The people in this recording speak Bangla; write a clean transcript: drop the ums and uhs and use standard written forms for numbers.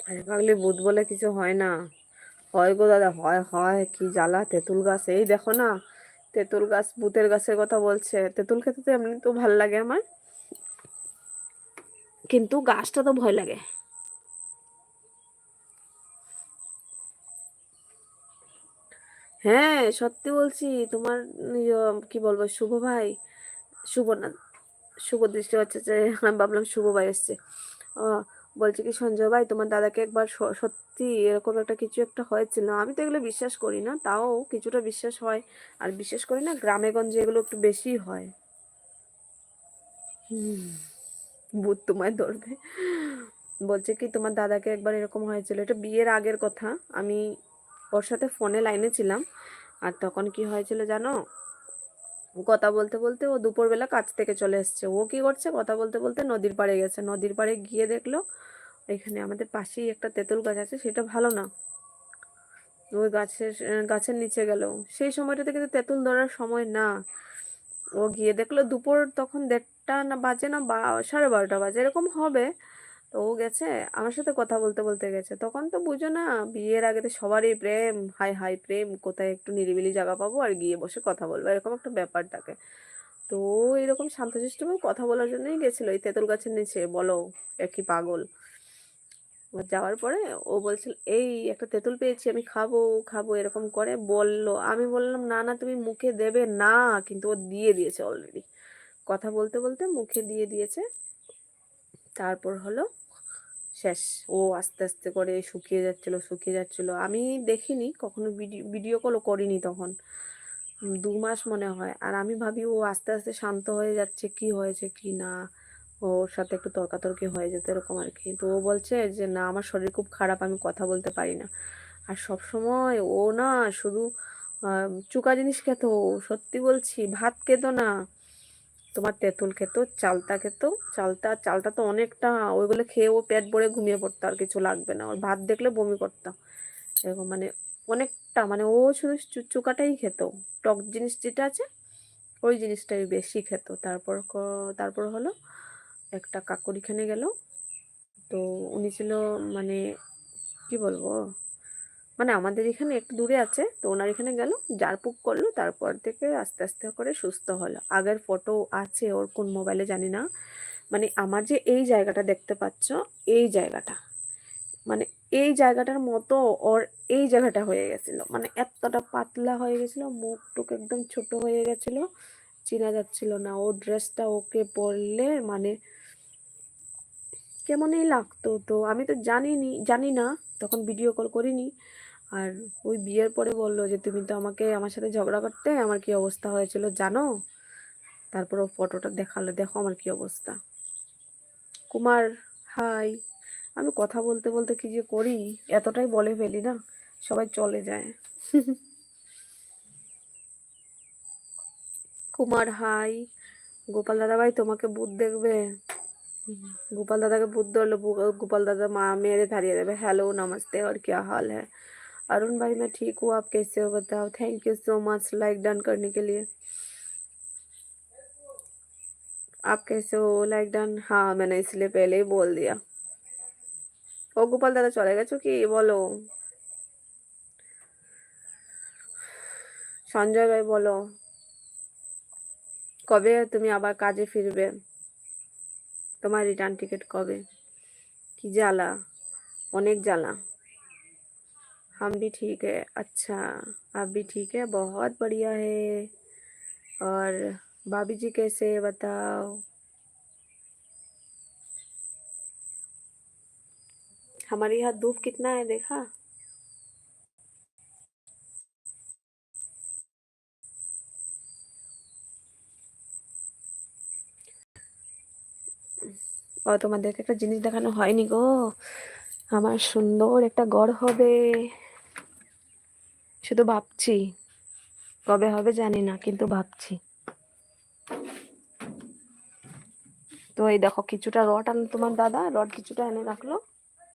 আরে পাগলি, ভূত বলে কিছু হয় না। হয় গো দাদা, হয় হয়, কি জ্বালা। তেঁতুল গাছ, এই দেখো না, তেঁতুল গাছ ভূতের গাছের কথা বলছে। তেঁতুল খেতে তো এমনি তো ভাল লাগে আমার, কিন্তু গাছটা তো ভয় লাগে। হ্যাঁ সত্যি বলছি। তোমার কি বলবো, শুভ ভাই, শুভ না, শুভ দৃষ্টি হচ্ছে যে, আমি ভাবলাম শুভ ভাই এসছে। বলছে কি, সঞ্জয় ভাই তোমার দাদাকে একবার সত্যি এরকম একটা কিছু একটা হয়েছিল। আমি তো এগুলো বিশ্বাস করি না, তাও কিছুটা বিশ্বাস হয়। আর বিশেষ করে না গ্রামে গঞ্জে এগুলো একটু বেশি হয়। হুম, ভূত তোমায় ধরবে। বলছে কি, তোমার দাদাকে একবার এরকম হয়েছিল, এটা বিয়ের আগের কথা। আমি ওর সাথে ফোনে লাইনে ছিলাম। আর তখন কি হয়েছিল জানো, কথা বলতে বলতে ও দুপুরবেলা কাজ থেকে চলে এসছে। ও কি করছে, কথা বলতে বলতে নদীর পাড়ে গেছে। নদীর পাড়ে গিয়ে দেখলো এখানে আমাদের পাশেই একটা তেঁতুল গাছ আছে, সেটা ভালো না। ওই গাছের নিচে গেল। সেই সময়টাতে কিন্তু তেঁতুল ধরার সময় না। ও গিয়ে দেখলো দুপুর তখন 1:30 না বাজে, না 12:30 বাজে এরকম হবে। তো ও গেছে, আমার সাথে কথা বলতে বলতে গেছে। তখন তো বুঝো না, বিয়ের আগে তো সবারই প্রেম, হাই হাই প্রেম, কোথায় একটু নিরিবিলি জায়গা পাবো আর গিয়ে বসে কথা বলবো, এরকম একটা ব্যাপার থাকে। তো ও এরকম শান্তশিষ্টভাবে কথা বলার জন্যই গেছিল এই তেঁতুল গাছের নিচে, বলো একই পাগল। যাওয়ার পরে ও বলছিল এই একটা তেঁতুল পেয়েছি, আমি খাবো খাবো এরকম করে বললো। আমি বললাম না না, তুমি মুখে দেবে না। কিন্তু ও দিয়ে দিয়েছে অলরেডি, কথা বলতে বলতে মুখে দিয়ে দিয়েছে। তারপর হলো শেষ। ও আস্তে আস্তে করে শুকিয়ে যাচ্ছিল, শুকিয়ে যাচ্ছিল। আমি দেখিনি কখনো, ভিডিও কলও করিনি তখন। 2 মাস মনে হয়। আর আমি ভাবি ও আস্তে আস্তে শান্ত হয়ে যাচ্ছে, কি হয়েছে কি না, ওর সাথে একটু তর্কাতর্কি হয়ে যেত এরকম আর কি। তো ও বলছে যে না, আমার শরীর খুব খারাপ, আমি কথা বলতে পারি না। আর সব সময় ও না শুধু চুকা জিনিস খেত। সত্যি বলছি, ভাত খেত না। তোমার তেঁতুল খেত, চালতা খেত। চালটা তো অনেকটা, ওইগুলো খেয়ে ও পেট ভরে ঘুমিয়ে পড়তো, আর কিছু লাগবে না ওর। ভাত দেখলে বমি করতো এরকম, মানে অনেকটা, মানে ও শুধু চুকাটাই খেত। টক জিনিস যেটা আছে ওই জিনিসটাই বেশি খেত। তারপর হলো একটা কাকুর এখানে গেল। তো উনি ছিল, মানে কি বলবো, মানে আমাদের এখানে একটু দূরে আছে। তো ওনার এখানে গেল, ঝাড়ফুঁক করলো, তারপর থেকে আস্তে আস্তে করে সুস্থ হলো। আগের ফটো আছে ওর, কোন মোবাইলে জানি না। মানে আমার যে এই জায়গাটা দেখতে পাচ্ছ, এই জায়গাটা, মানে এই জায়গাটার মতো ওর এই জায়গাটা হয়ে গেছিল। মানে এতটা পাতলা হয়ে গেছিল, মুখ টুক একদম ছোট হয়ে গেছিল, চেনা যাচ্ছিল না। ওর ড্রেসটা ওকে পরলে মানে কেমনই লাগতো। তো আমি তো জানি না, তখন ভিডিও কল করিনি। আর ওই বিয়ের পরে বললো যে তুমি তো আমাকে, আমার সাথে ঝগড়া করতে, আমার কি অবস্থা হয়েছিল জানো। তারপর ও ফটোটা দেখালো, দেখো আমার কি অবস্থা। কুমার, হাই। আমি কথা বলতে বলতে কি যে করি, এতটাই বলে ফেলি না, সবাই চলে যায়। কুমার, হাই। গোপাল দাদা ভাই তোমাকে ভূত দেখবে। गोपाल दादा के बुद्ध और गोपाल दादा माँ मेरे धारिया देवे। हेलो नमस्ते, और क्या हाल है। अरुण भाई मैं ठीक हूँ, आप कैसे हो बताओ। Thank you so much like done करने के लिए। आप कैसे हो, लाइक डन। हाँ मैंने इसलिए पहले ही बोल दिया। ও গোপাল দাদা চলে গেছো কি বলো। সঞ্জয় ভাই বলো, কবে তুমি আবার কাজে ফিরবে, তোমার রিটার্ন টিকিট কবে। কি জ্বালা, অনেক জ্বালা। हम भी ठीक है। अच्छा, आप भी ठीक है, बहुत बढ़िया है। और भाभी जी कैसे है बताओ। हमारे यहाँ धूप कितना है देखा। ও তোমাদেরকে একটা জিনিস দেখানো হয়নি গো, আমার সুন্দর একটা ঘর হবে। শুধু ভাবছি, কবে হবে জানি না, কিন্তু ভাবছি। তো এই দেখো কিছুটা রড আনলো তোমার দাদা, রড কিছুটা এনে রাখলো।